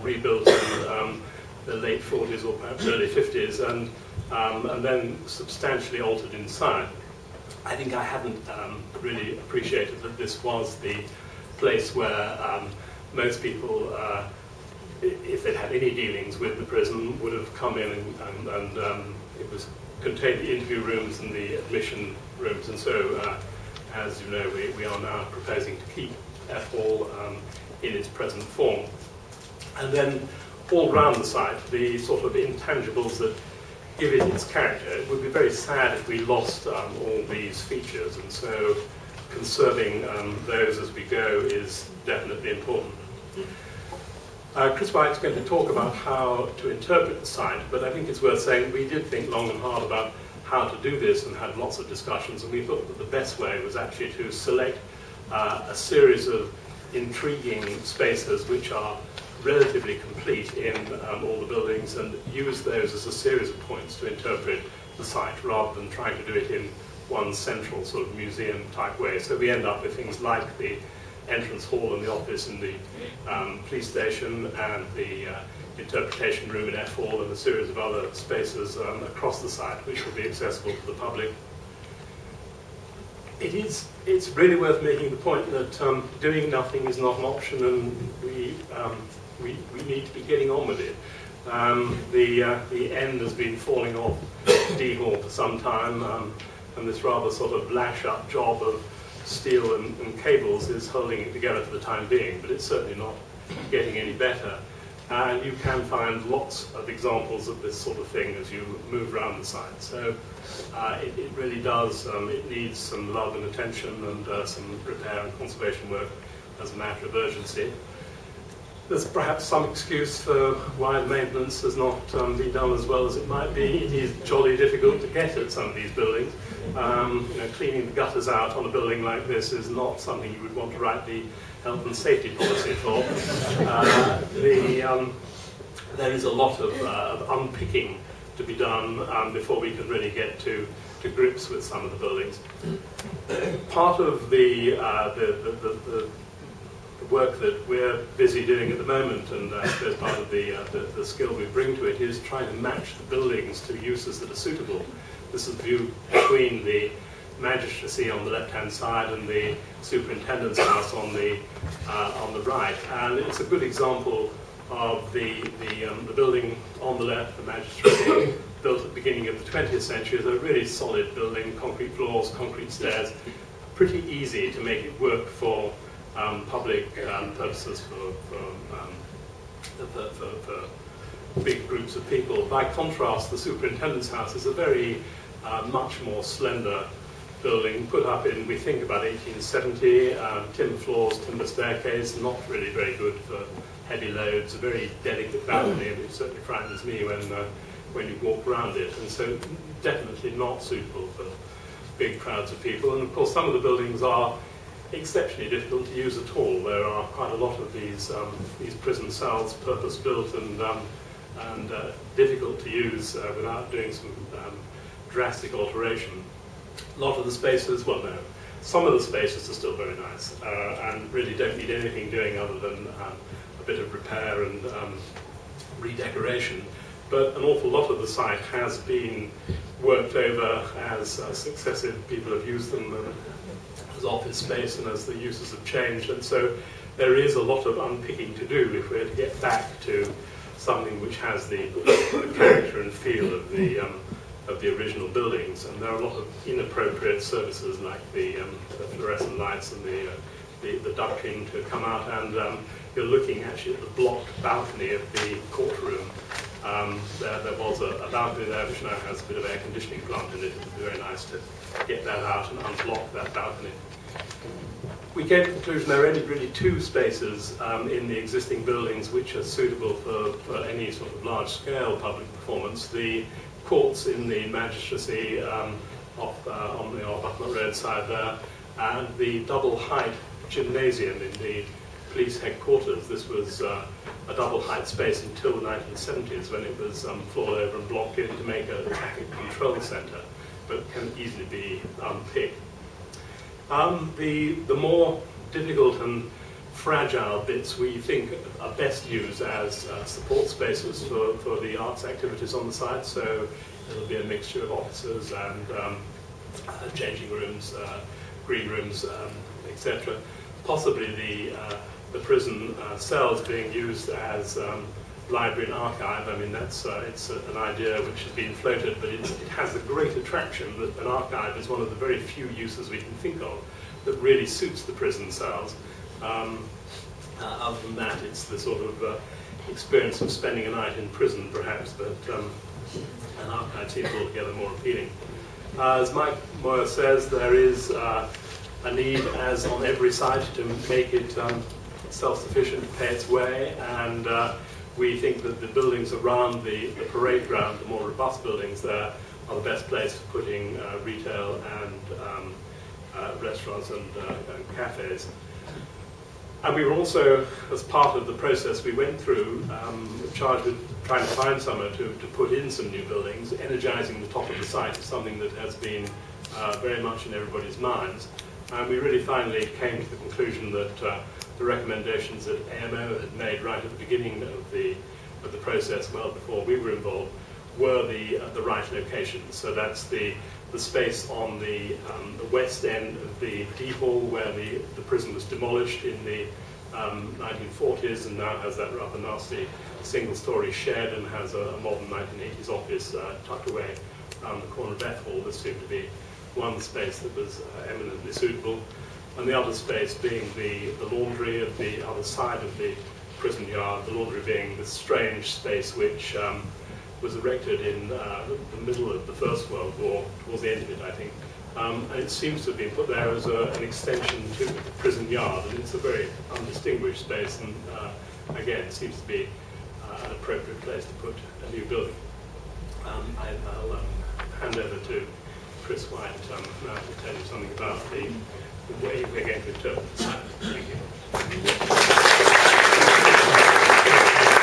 rebuilt in the late 40s or perhaps early 50s, and then substantially altered inside. I think I hadn't really appreciated that this was the place where most people, if they'd had any dealings with the prison, would have come in, and it was contained the interview rooms and the admission rooms, and so as you know, we are now proposing to keep F Hall in its present form. And then all round the site, the sort of intangibles that give it its character. It would be very sad if we lost all these features, and so conserving those as we go is definitely important. Chris White's going to talk about how to interpret the site, but I think it's worth saying we did think long and hard about how to do this and had lots of discussions, and we thought that the best way was actually to select a series of intriguing spaces which are relatively complete in all the buildings, and use those as a series of points to interpret the site rather than trying to do it in one central sort of museum type way. So we end up with things like the entrance hall and the office in the police station, and the interpretation room in F Hall, and a series of other spaces across the site which will be accessible to the public. It's really worth making the point that doing nothing is not an option, and we need to be getting on with it. The end has been falling off D Hall for some time, and this rather sort of lash-up job of steel and cables is holding it together for the time being, but it's certainly not getting any better. And you can find lots of examples of this sort of thing as you move around the site. So it really does, it needs some love and attention, and some repair and conservation work as a matter of urgency. There's perhaps some excuse for why the maintenance has not been done as well as it might be. It is jolly difficult to get at some of these buildings. You know, cleaning the gutters out on a building like this is not something you would want to write the health and safety policy for. There is a lot of unpicking to be done before we can really get to grips with some of the buildings. Part of the work that we're busy doing at the moment, and I suppose part of the skill we bring to it, is trying to match the buildings to uses that are suitable. This is the view between the magistracy on the left-hand side and the superintendent's house on the right, and it's a good example of the building on the left, the magistracy, built at the beginning of the 20th century. It's a really solid building, concrete floors, concrete stairs, pretty easy to make it work for public purposes, for big groups of people. By contrast, the superintendent's house is a very much more slender building, put up in, we think, about 1870, timber floors, timber staircase, not really very good for heavy loads, a very delicate balcony, and it certainly frightens me when you walk around it, and so definitely not suitable for big crowds of people. And of course some of the buildings are exceptionally difficult to use at all. There are quite a lot of these prison cells, purpose-built and difficult to use without doing some drastic alteration. A lot of the spaces, well no, some of the spaces are still very nice and really don't need anything doing other than a bit of repair and redecoration. But an awful lot of the site has been worked over as successive people have used them as office space and as the uses have changed, and so there is a lot of unpicking to do if we're to get back to something which has the character and feel of the original buildings. And there are a lot of inappropriate services like the fluorescent lights and the ducting to come out, and you're looking actually at the blocked balcony of the courtroom. There was a balcony there which now has a bit of air conditioning plant in it. It would be very nice to get that out and unblock that balcony. We came to the conclusion there are only really two spaces in the existing buildings which are suitable for any sort of large-scale public performance. The courts in the magistracy on the Bucknut Road side there, and the double-height gymnasium in the police headquarters. This was a double-height space until the 1970s, when it was floored over and blocked in to make a traffic control centre, but can easily be unpicked. The more difficult and fragile bits we think are best used as support spaces for the arts activities on the site. So it'll be a mixture of offices and changing rooms, green rooms, etc. Possibly the prison cells being used as library and archive. I mean, that's it's an idea which has been floated, but it has a great attraction that an archive is one of the very few uses we can think of that really suits the prison cells. Other than that, it's the sort of experience of spending a night in prison, perhaps, but an archive seems altogether more appealing. As Mike Moyer says, there is a need, as on every site, to make it self-sufficient, pay its way, and we think that the buildings around the parade ground, the more robust buildings there, are the best place for putting retail and restaurants and cafes. And we were also, as part of the process we went through, charged with trying to find somewhere to put in some new buildings. Energizing the top of the site is something that has been very much in everybody's minds. And we really finally came to the conclusion that the recommendations that AMO had made right at the beginning of the process, well before we were involved, were the right locations. So that's the space on the west end of the D hall, where the prison was demolished in the 1940s, and now has that rather nasty single-story shed and has a modern 1980s office tucked away around the corner of Beth Hall. This seemed to be one space that was eminently suitable, and the other space being the laundry at the other side of the prison yard, the laundry being this strange space which was erected in the middle of the First World War, towards the end of it, I think. And it seems to have been put there as an extension to the prison yard, and it's a very undistinguished space, and again, seems to be an appropriate place to put a new building. I'll hand over to Chris White now to tell you something about the way we're going to interpret the site.